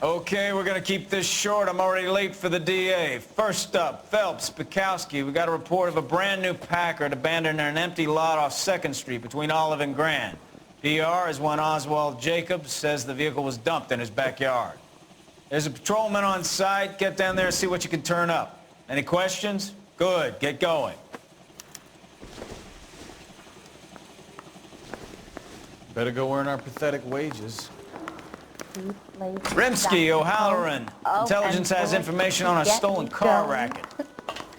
Okay, we're gonna keep this short. I'm already late for the DA. First up, Phelps, Bukowski. We got a report of a brand new Packard abandoned in an empty lot off 2nd Street between Olive and Grand. PR is one Oswald Jacobs says the vehicle was dumped in his backyard. There's a patrolman on site. Get down there and see what you can turn up. Any questions? Good, get going. Better go earn our pathetic wages. Rimsky, O'Halloran. Intelligence has information on a stolen car racket.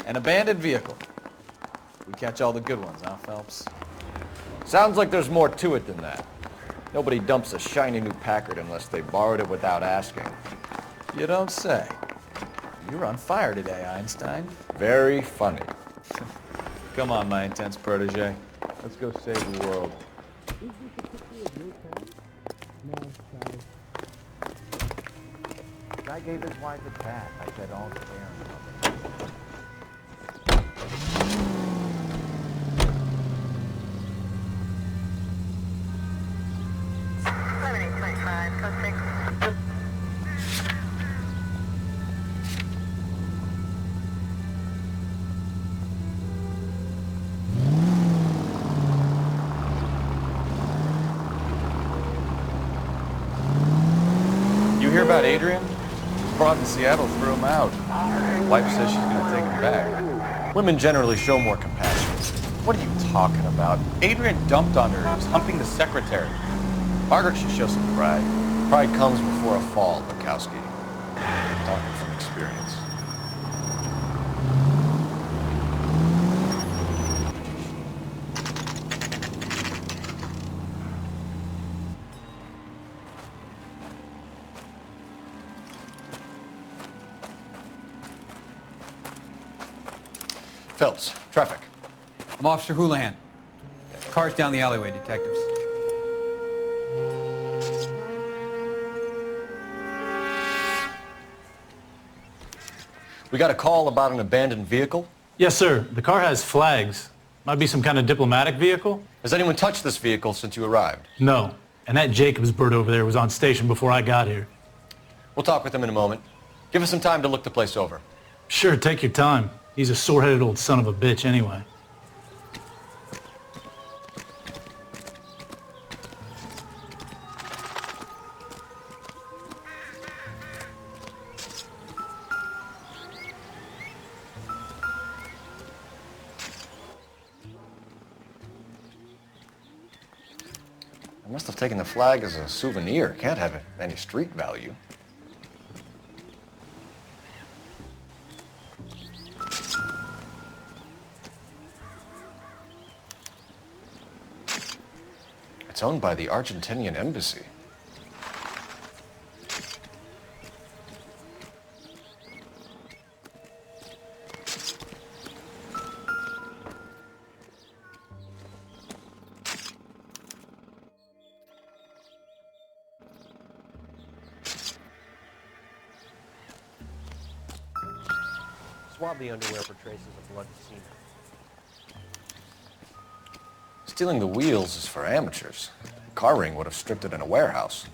An abandoned vehicle. We catch all the good ones, huh, Phelps? Sounds like there's more to it than that. Nobody dumps a shiny new Packard unless they borrowed it without asking. You don't say. You're on fire today, Einstein. Very funny. Come on, my intense protege. Let's go save the world. I gave his wife a bath. I said all fair You hear about Adrian? Broad in Seattle threw him out. Wife says she's gonna take him back. Women generally show more compassion. What are you talking about? Adrian dumped on her. He was humping the secretary. Margaret should show some pride. Pride comes before a fall, Bukowski. Talking from experience. Phelps, traffic. I'm Officer Houlihan. Cars down the alleyway, detectives. We got a call about an abandoned vehicle. Yes, sir. The car has flags. Might be some kind of diplomatic vehicle. Has anyone touched this vehicle since you arrived? No. And that Jacobs bird over there was on station before I got here. We'll talk with him in a moment. Give us some time to look the place over. Sure, take your time. He's a sore-headed old son of a bitch anyway. I must have taken the flag as a souvenir. Can't have any street value. It's owned by the Argentinian embassy. Swab the underwear for traces of blood seen. Stealing the wheels is for amateurs. Car ring would have stripped it in a warehouse.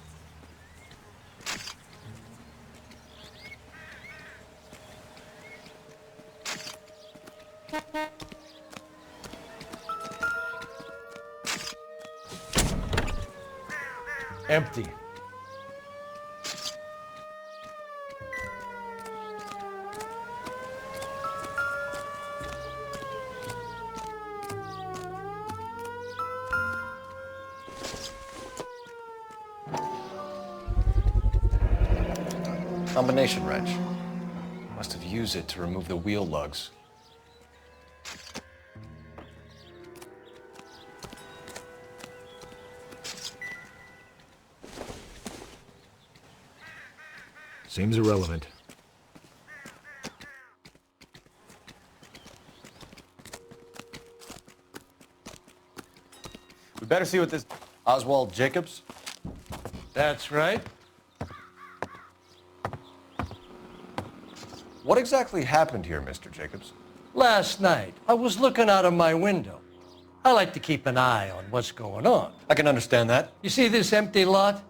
Empty. Combination wrench. Must have used it to remove the wheel lugs. Seems irrelevant. We better see what this... Oswald Jacobs? That's right. What exactly happened here, Mr. Jacobs? Last night, I was looking out of my window. I like to keep an eye on what's going on. I can understand that. You see this empty lot?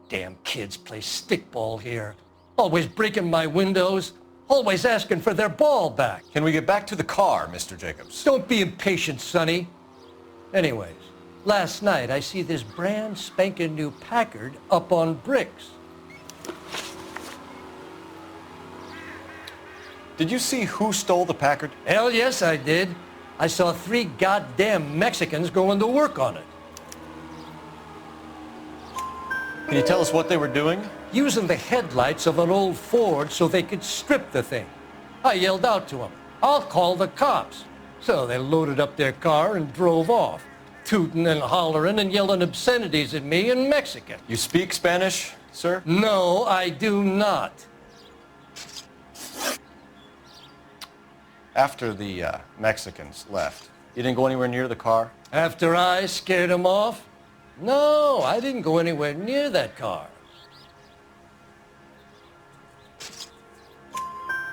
Damn kids play stickball here. Always breaking my windows. Always asking for their ball back. Can we get back to the car, Mr. Jacobs? Don't be impatient, Sonny. Anyways, last night I see this brand spanking new Packard up on bricks. Did you see who stole the Packard? Hell yes, I did. I saw 3 goddamn Mexicans going to work on it. Can you tell us what they were doing? Using the headlights of an old Ford so they could strip the thing. I yelled out to them, "I'll call the cops." So they loaded up their car and drove off, tooting and hollering and yelling obscenities at me in Mexican. You speak Spanish, sir? No, I do not. After the Mexicans left, you didn't go anywhere near the car? After I scared them off? No, I didn't go anywhere near that car.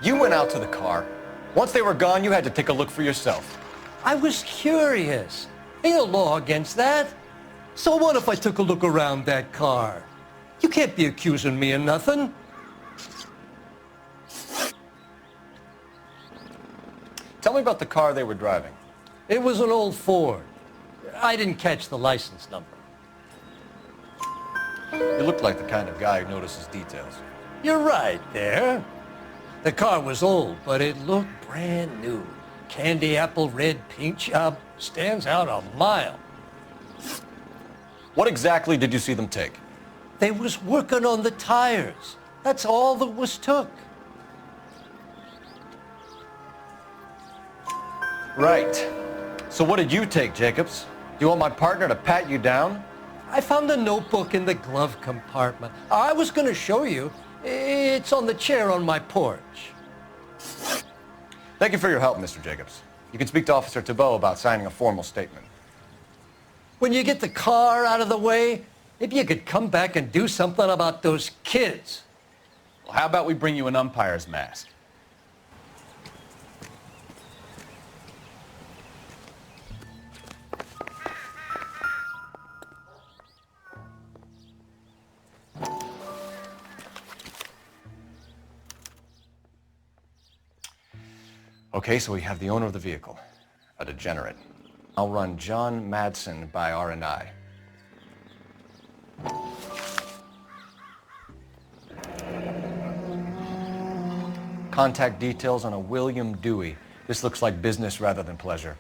You went out to the car. Once they were gone, you had to take a look for yourself. I was curious. Ain't no law against that. So what if I took a look around that car? You can't be accusing me of nothing. Tell me about the car they were driving. It was an old Ford. I didn't catch the license number. You looked like the kind of guy who notices details. You're right there. The car was old, but it looked brand new. Candy apple red paint job stands out a mile. What exactly did you see them take? They was working on the tires. That's all that was took. Right. So what did you take, Jacobs? Do you want my partner to pat you down? I found a notebook in the glove compartment. I was going to show you. It's on the chair on my porch. Thank you for your help, Mr. Jacobs. You can speak to Officer Thibault about signing a formal statement. When you get the car out of the way, maybe you could come back and do something about those kids. Well, how about we bring you an umpire's mask? Okay, so we have the owner of the vehicle, a degenerate. I'll run John Madsen by R&I. Contact details on a William Dewey. This looks like business rather than pleasure.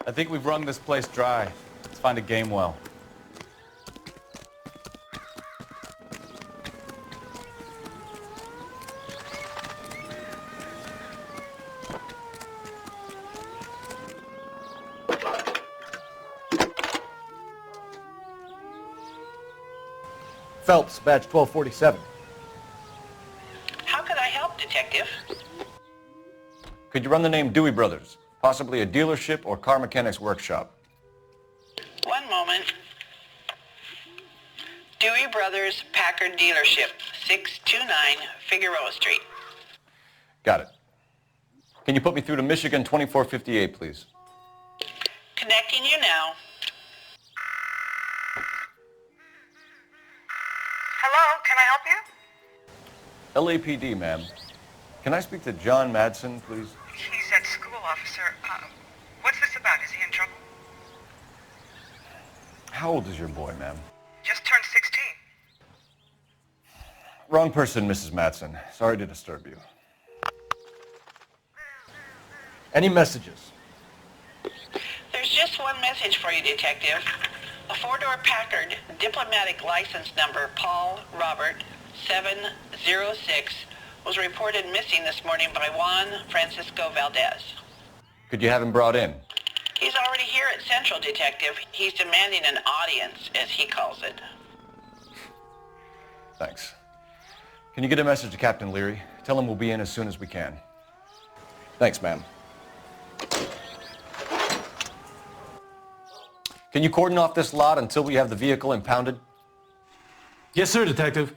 I think we've wrung this place dry. Let's find a game well. Phelps, badge 1247. How could I help, Detective? Could you run the name Dewey Brothers? Possibly a dealership or car mechanics workshop. One moment. Dewey Brothers Packard Dealership, 629 Figueroa Street. Got it. Can you put me through to Michigan 2458, please? Connecting you now. Hello, can I help you? LAPD, ma'am. Can I speak to John Madsen, please? He's at school, officer. What's this about? Is he in trouble? How old is your boy, ma'am? Just turned 16. Wrong person, Mrs. Madsen. Sorry to disturb you. Any messages? There's just one message for you, Detective. A 4-door Packard, diplomatic license number Paul Robert 706, was reported missing this morning by Juan Francisco Valdez. Could you have him brought in? He's already here at Central, Detective. He's demanding an audience, as he calls it. Thanks. Can you get a message to Captain Leary? Tell him we'll be in as soon as we can. Thanks, ma'am. Can you cordon off this lot until we have the vehicle impounded? Yes, sir, Detective.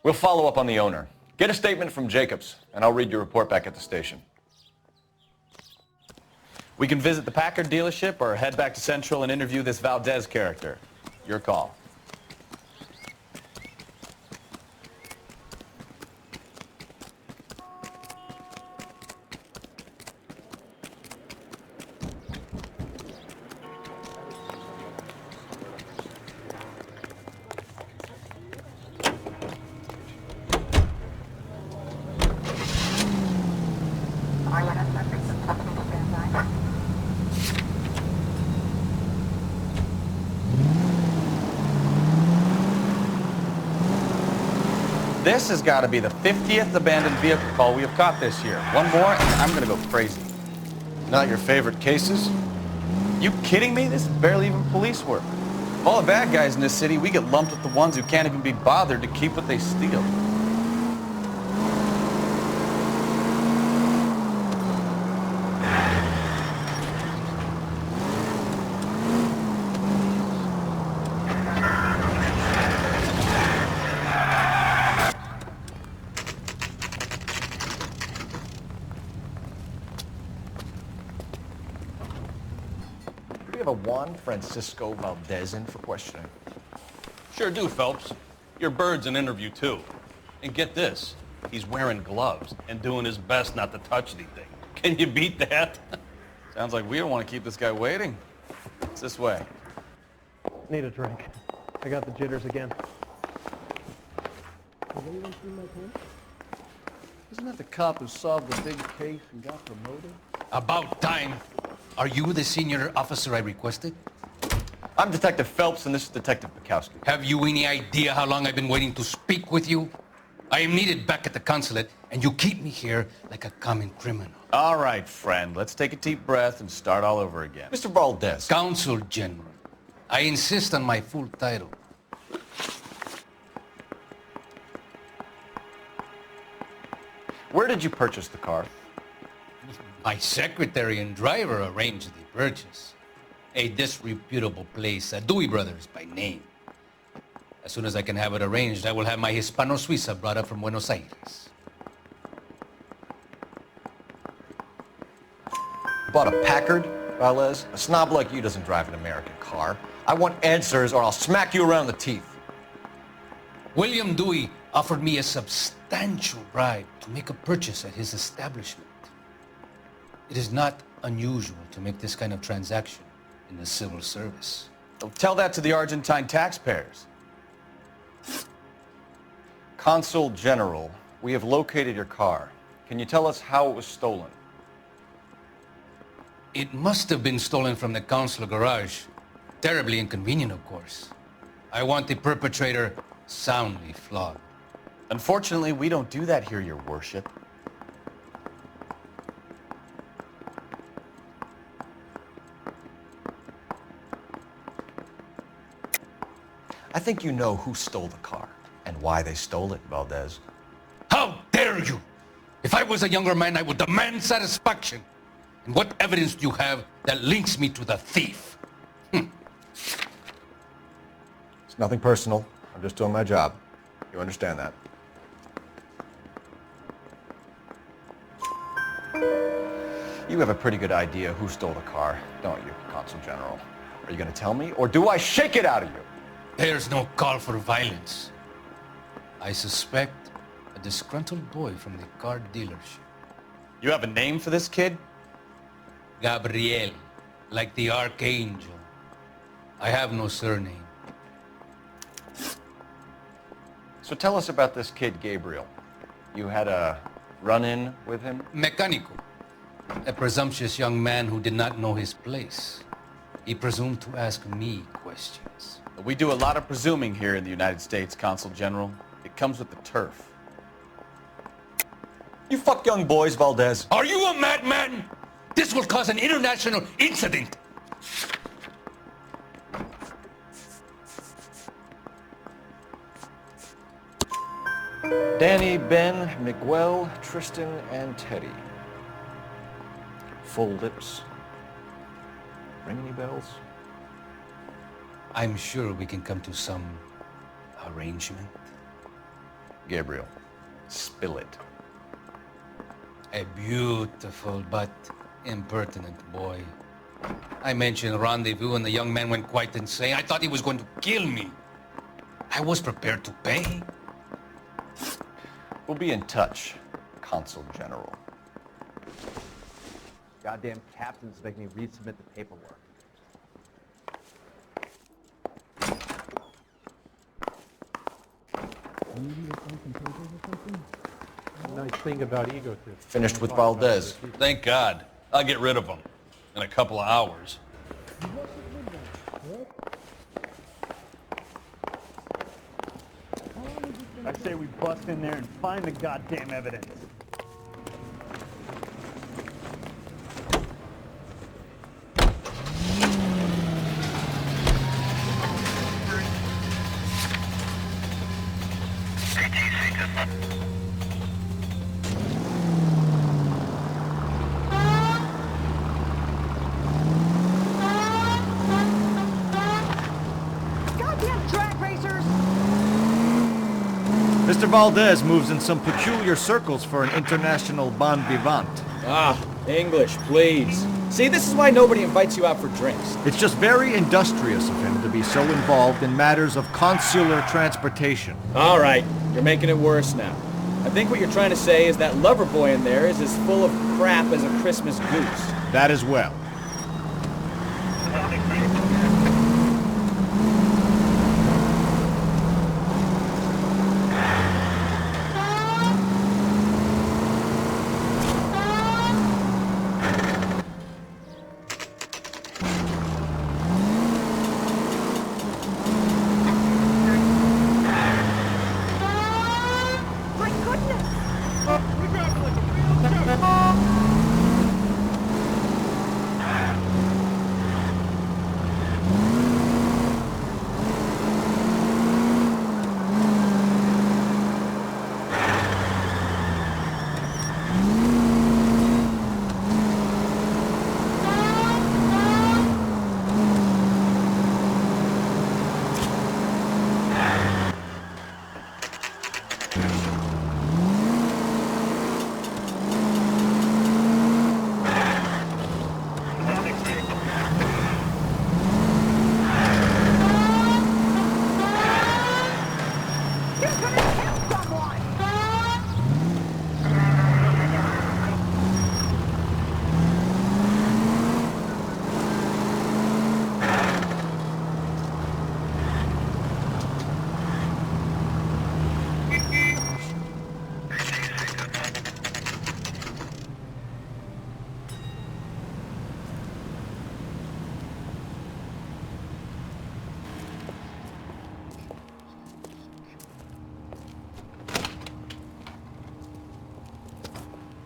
We'll follow up on the owner. Get a statement from Jacobs, and I'll read your report back at the station. We can visit the Packard dealership or head back to Central and interview this Valdez character. Your call. This has got to be the 50th abandoned vehicle call we have caught this year. One more, and I'm going to go crazy. Not your favorite cases? You kidding me? This is barely even police work. Of all the bad guys in this city, we get lumped with the ones who can't even be bothered to keep what they steal. Do we have a Juan Francisco Valdez in for questioning? Sure do, Phelps. Your bird's an interview, too. And get this, he's wearing gloves and doing his best not to touch anything. Can you beat that? Sounds like we don't want to keep this guy waiting. It's this way. Need a drink. I got the jitters again. Isn't that the cop who solved the big case and got promoted? About time. Are you the senior officer I requested? I'm Detective Phelps, and this is Detective Bukowski. Have you any idea how long I've been waiting to speak with you? I am needed back at the consulate, and you keep me here like a common criminal. All right, friend. Let's take a deep breath and start all over again. Mr. Valdez. Consul General. I insist on my full title. Where did you purchase the car? My secretary and driver arranged the purchase. A disreputable place, Dewey Brothers by name. As soon as I can have it arranged, I will have my Hispano Suiza brought up from Buenos Aires. Bought a Packard, Valdez? A snob like you doesn't drive an American car. I want answers or I'll smack you around the teeth. William Dewey offered me a substantial bribe to make a purchase at his establishment. It is not unusual to make this kind of transaction in the civil service. Well, tell that to the Argentine taxpayers. Consul General, we have located your car. Can you tell us how it was stolen? It must have been stolen from the consul garage. Terribly inconvenient, of course. I want the perpetrator soundly flogged. Unfortunately, we don't do that here, Your Worship. I think you know who stole the car and why they stole it, Valdez. How dare you! If I was a younger man, I would demand satisfaction. And what evidence do you have that links me to the thief? It's nothing personal. I'm just doing my job. You understand that? You have a pretty good idea who stole the car, don't you, Consul General? Are you going to tell me, or do I shake it out of you? There's no call for violence. I suspect a disgruntled boy from the car dealership. You have a name for this kid? Gabriel, like the archangel. I have no surname. So tell us about this kid, Gabriel. You had a run-in with him? Mecánico. A presumptuous young man who did not know his place. He presumed to ask me questions. We do a lot of presuming here in the United States, Consul General. It comes with the turf. You fuck young boys, Valdez. Are you a madman? This will cause an international incident. Danny, Ben, Miguel, Tristan, and Teddy. Full lips. Ring any bells? I'm sure we can come to some arrangement. Gabriel, spill it. A beautiful but Impertinent boy. I mentioned rendezvous and the young man went quite insane. I thought he was going to kill me. I was prepared to pay. We'll be in touch, Consul General. Goddamn captains make me resubmit the paperwork. Nice thing about ego tips. Finished with Valdez. Thank God. I'll get rid of him in a couple of hours. I say we bust in there and find the goddamn evidence. Mr. Valdez moves in some peculiar circles for an international bon vivant. Ah, English, please. See, this is why nobody invites you out for drinks. It's just very industrious of him to be so involved in matters of consular transportation. All right, you're making it worse now. I think what you're trying to say is that lover boy in there is as full of crap as a Christmas goose. That as well.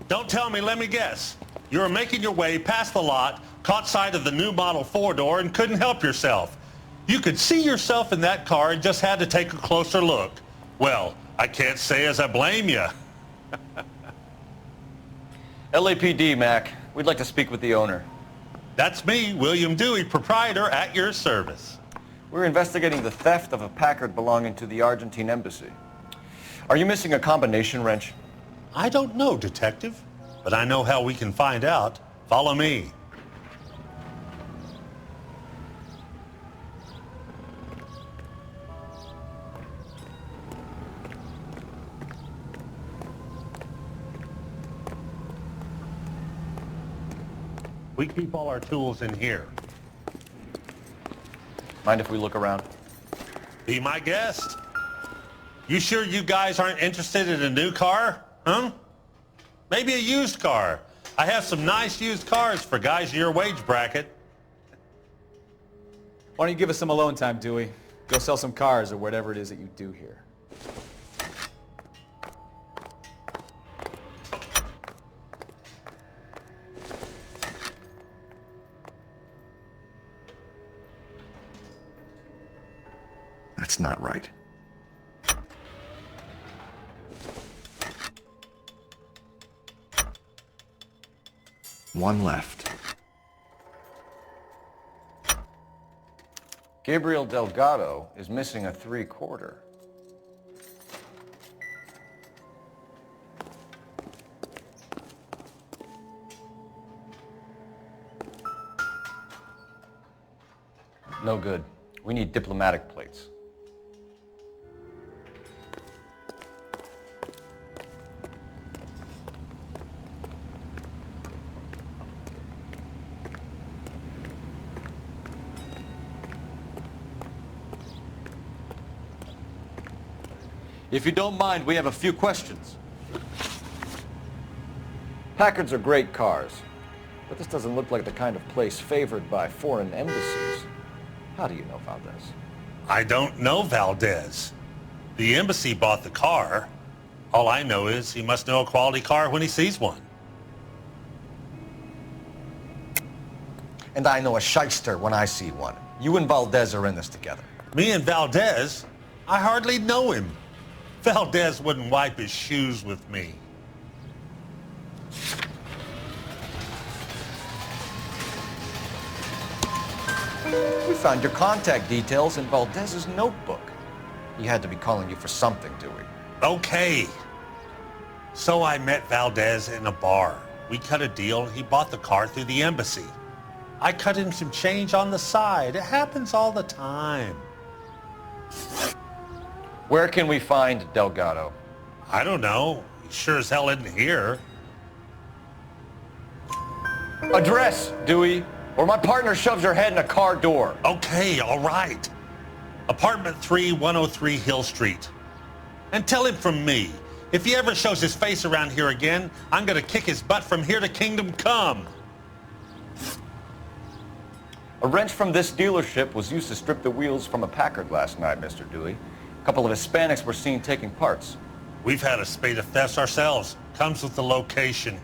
Don't tell me, let me guess. You were making your way past the lot, caught sight of the new model four-door, and couldn't help yourself. You could see yourself in that car and just had to take a closer look. Well, I can't say as I blame you. LAPD, Mac. We'd like to speak with the owner. That's me, William Dewey, proprietor, at your service. We're investigating the theft of a Packard belonging to the Argentine embassy. Are you missing a combination wrench? I don't know, Detective, but I know how we can find out. Follow me. We keep all our tools in here. Mind if we look around? Be my guest. You sure you guys aren't interested in a new car? Huh? Maybe a used car. I have some nice used cars for guys in your wage bracket. Why don't you give us some alone time, Dewey? Go sell some cars or whatever it is that you do here. That's not right. One left. Gabriel Delgado is missing a 3/4. No good. We need diplomatic plates. If you don't mind, we have a few questions. Packards are great cars, but this doesn't look like the kind of place favored by foreign embassies. How do you know Valdez? I don't know Valdez. The embassy bought the car. All I know is he must know a quality car when he sees one. And I know a shyster when I see one. You and Valdez are in this together. Me and Valdez? I hardly know him. Valdez wouldn't wipe his shoes with me. We found your contact details in Valdez's notebook. He had to be calling you for something, Dewey. Okay. So I met Valdez in a bar. We cut a deal. He bought the car through the embassy. I cut him some change on the side. It happens all the time. Where can we find Delgado? I don't know. He sure as hell isn't here. Address, Dewey, or my partner shoves your head in a car door. Okay, all right. Apartment 3, 103 Hill Street. And tell him from me, if he ever shows his face around here again, I'm gonna kick his butt from here to Kingdom Come. A wrench from this dealership was used to strip the wheels from a Packard last night, Mr. Dewey. A couple of Hispanics were seen taking parts. We've had a spate of thefts ourselves. Comes with the location.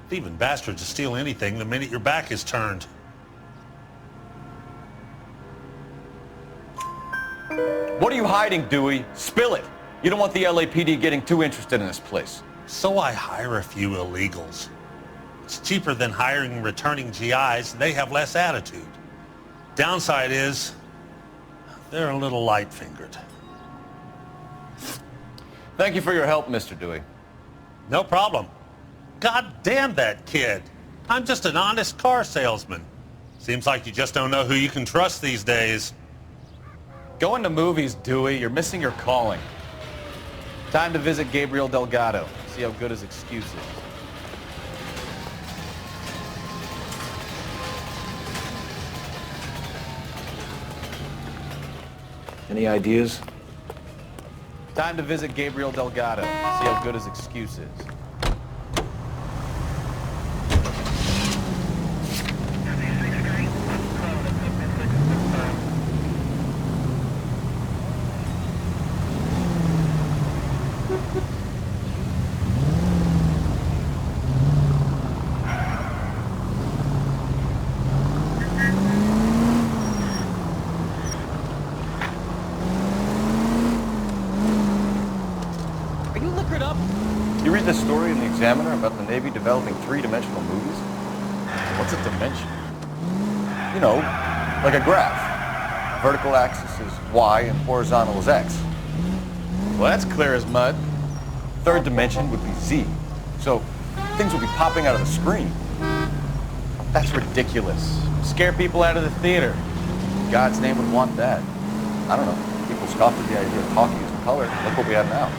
Thieving bastards to steal anything the minute your back is turned. What are you hiding, Dewey? Spill it. You don't want the LAPD getting too interested in this place. So I hire a few illegals. It's cheaper than hiring returning GIs. They have less attitude. Downside is, they're a little light-fingered. Thank you for your help, Mr. Dewey. No problem. God damn that kid. I'm just an honest car salesman. Seems like you just don't know who you can trust these days. Going to movies, Dewey. You're missing your calling. Time to visit Gabriel Delgado. See how good his excuse is. Any ideas? Time to visit Gabriel Delgado. See how good his excuse is. You read this story in the Examiner about the Navy developing three-dimensional movies? What's a dimension? You know, like a graph. Vertical axis is Y and horizontal is X. Well, that's clear as mud. Third dimension would be Z. So things would be popping out of the screen. That's ridiculous. Scare people out of the theater. God's name would want that. I don't know. People scoffed at the idea of talkie as a color. Look what we have now.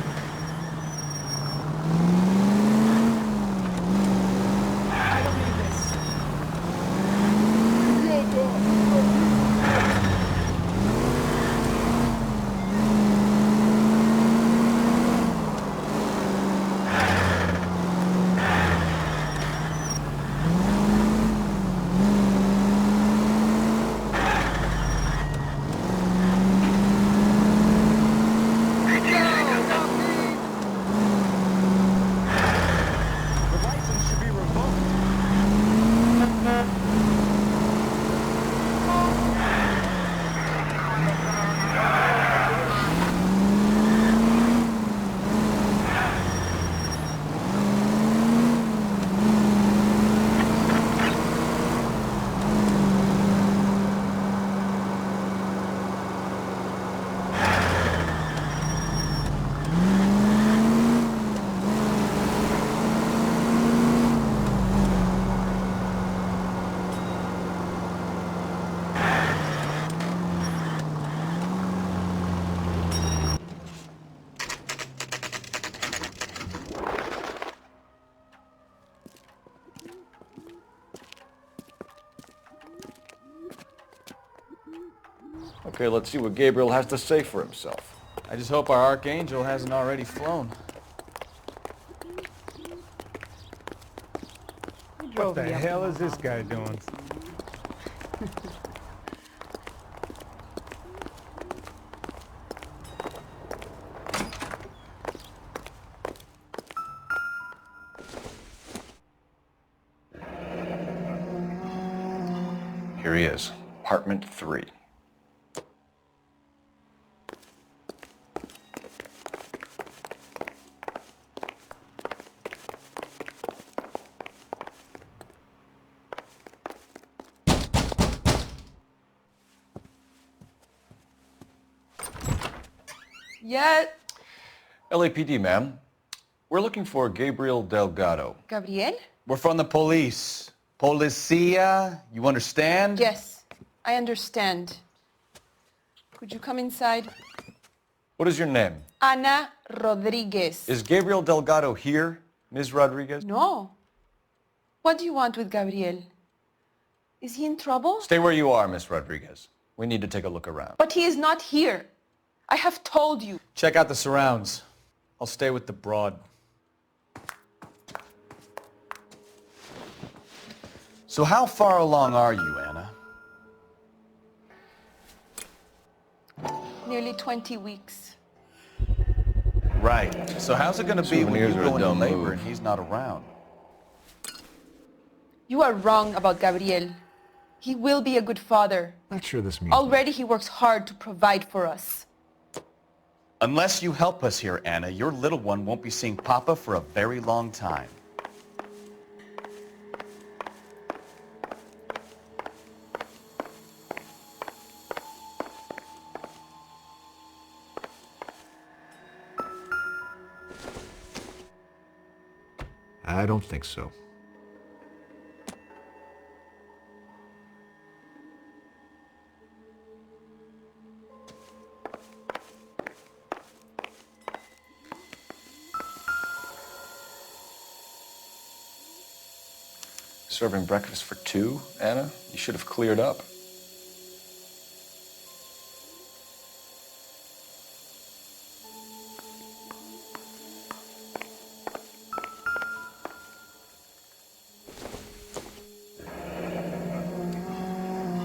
Okay, let's see what Gabriel has to say for himself. I just hope our Archangel hasn't already flown. What the hell is this guy doing? Here he is, apartment 3. Yeah. LAPD, ma'am. We're looking for Gabriel Delgado. Gabriel? We're from the police. Policia, you understand? Yes, I understand. Could you come inside? What is your name? Ana Rodriguez. Is Gabriel Delgado here, Ms. Rodriguez? No. What do you want with Gabriel? Is he in trouble? Stay where you are, Ms. Rodriguez. We need to take a look around. But he is not here. I have told you. Check out the surrounds. I'll stay with the broad. So how far along are you, Anna? Nearly 20 weeks. Right. So how's it going to be when you Souvenirs are a go into dumb labor move. and he's not around? You are wrong about Gabriel. He will be a good father. Not sure this means. Already he works hard to provide for us. Unless you help us here, Anna, your little one won't be seeing Papa for a very long time. I don't think so. Serving breakfast for 2, Anna? You should have cleared up.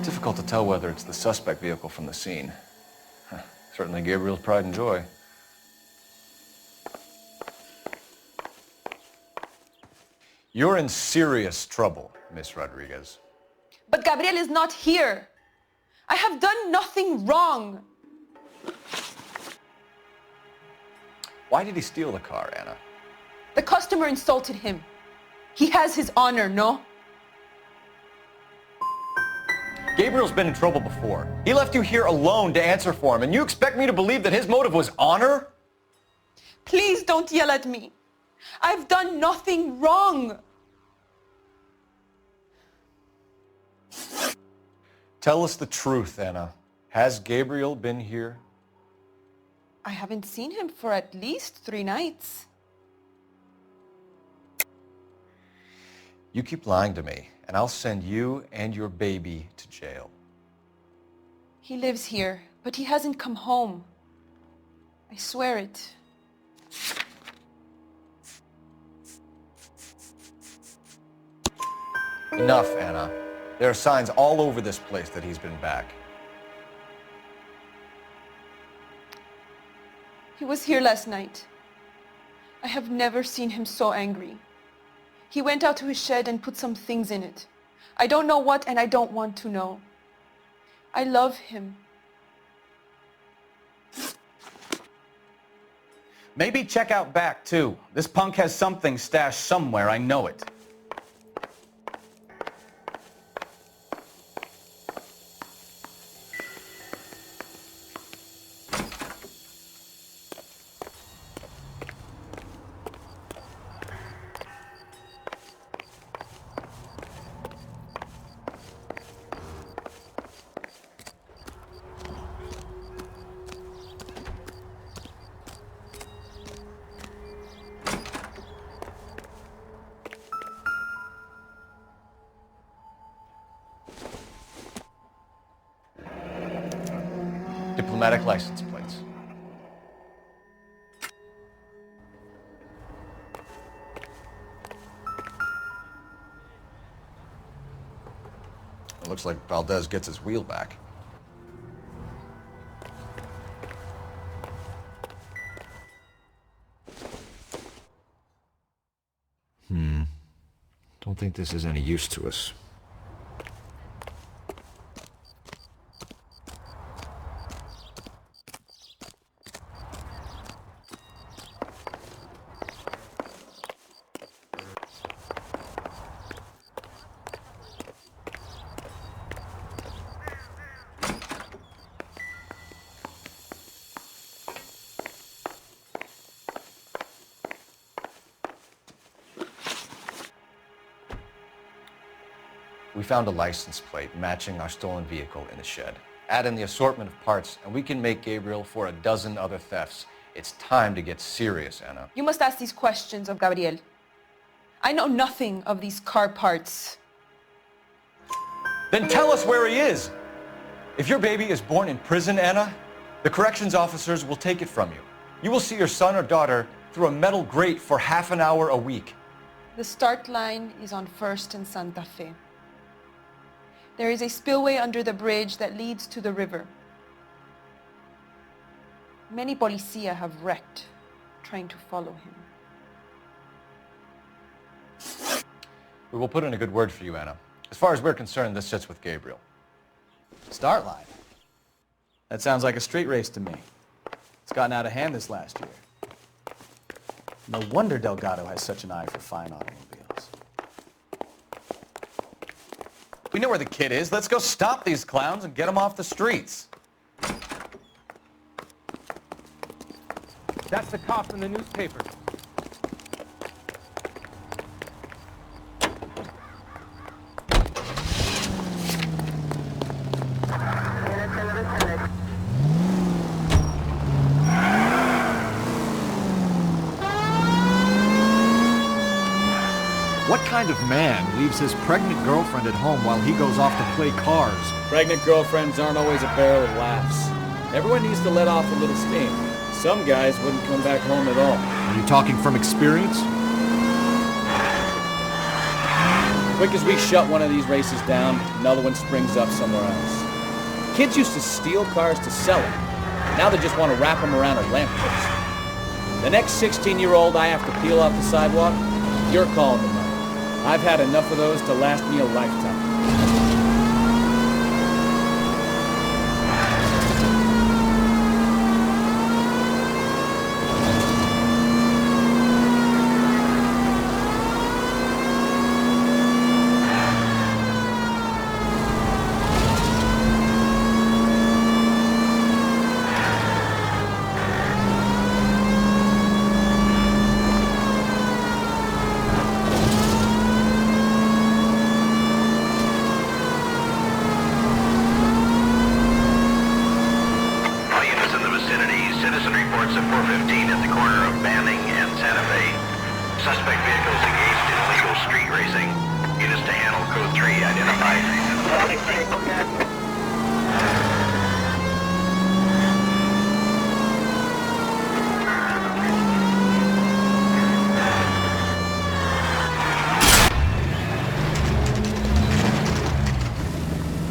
Difficult to tell whether it's the suspect vehicle from the scene. Certainly Gabriel's pride and joy. You're in serious trouble, Miss Rodriguez. But Gabriel is not here. I have done nothing wrong. Why did he steal the car, Anna? The customer insulted him. He has his honor, no? Gabriel's been in trouble before. He left you here alone to answer for him, and you expect me to believe that his motive was honor? Please don't yell at me. I've done nothing wrong. Tell us the truth, Anna. Has Gabriel been here? I haven't seen him for at least 3 nights. You keep lying to me, and I'll send you and your baby to jail. He lives here, but he hasn't come home. I swear it. Enough, Anna. There are signs all over this place that he's been back. He was here last night. I have never seen him so angry. He went out to his shed and put some things in it. I don't know what, and I don't want to know. I love him. Maybe check out back, too. This punk has something stashed somewhere, I know it. Diplomatic license plates. It looks like Valdez gets his wheel back. Don't think this is any use to us. We found a license plate matching our stolen vehicle in the shed. Add in the assortment of parts, and we can make Gabriel for a dozen other thefts. It's time to get serious, Anna. You must ask these questions of Gabriel. I know nothing of these car parts. Then tell us where he is! If your baby is born in prison, Anna, the corrections officers will take it from you. You will see your son or daughter through a metal grate for half an hour a week. The start line is on 1st and Santa Fe. There is a spillway under the bridge that leads to the river. Many policia have wrecked trying to follow him. We will put in a good word for you, Anna. As far as we're concerned, this sits with Gabriel. Start line. That sounds like a street race to me. It's gotten out of hand this last year. No wonder Delgado has such an eye for fine automobiles. We know where the kid is. Let's go stop these clowns and get them off the streets. That's the cop in the newspaper. What kind of man leaves his pregnant girlfriend at home while he goes off to play cars? Pregnant girlfriends aren't always a barrel of laughs. Everyone needs to let off a little steam. Some guys wouldn't come back home at all. Are you talking from experience? Quick as we shut one of these races down, another one springs up somewhere else. Kids used to steal cars to sell them. Now they just want to wrap them around a lamppost. The next 16-year-old I have to peel off the sidewalk, you're calling them up. I've had enough of those to last me a lifetime.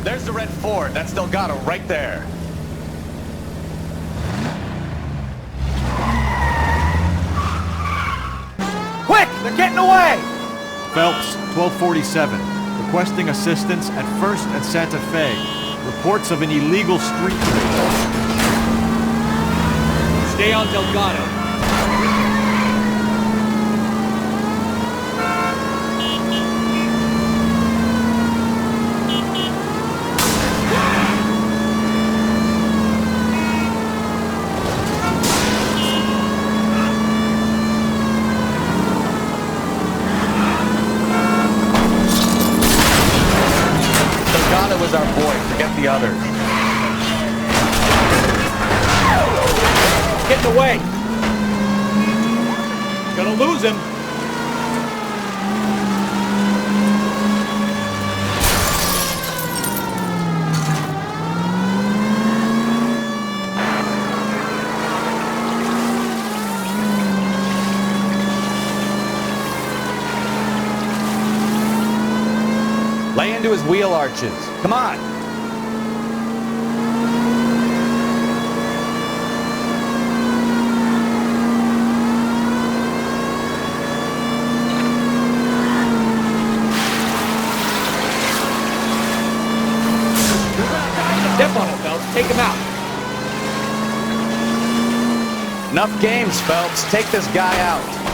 There's the red Ford. That's Delgado right there. Quick! They're getting away! Phelps, 1247. Requesting assistance at 1st and Santa Fe. Reports of an illegal street race. Stay on Delgado. Was our boy. Forget the others. Getting away. Gonna lose him. wheel arches. Come on. Step on it, Phelps. Take him out. Enough games, Phelps. Take this guy out.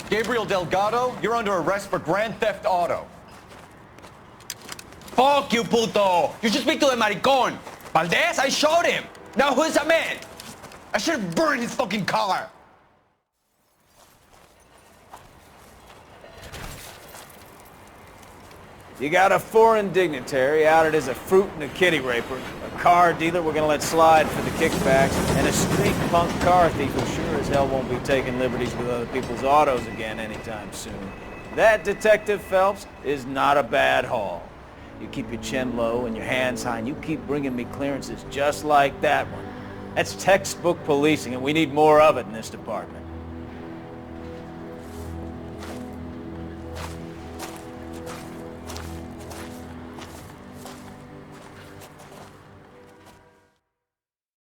Gabriel Delgado, you're under arrest for grand theft auto. Fuck you, puto! You should speak to the maricon! Valdez, I showed him! Now who's the man? I should have burned his fucking car! You got a foreign dignitary outed as a fruit and a kitty raper, a car dealer we're gonna let slide for the kickbacks, and a street punk car thief who sure as hell won't be taking liberties with other people's autos again anytime soon. That, Detective Phelps, is not a bad haul. You keep your chin low and your hands high, and you keep bringing me clearances just like that one. That's textbook policing, and we need more of it in this department.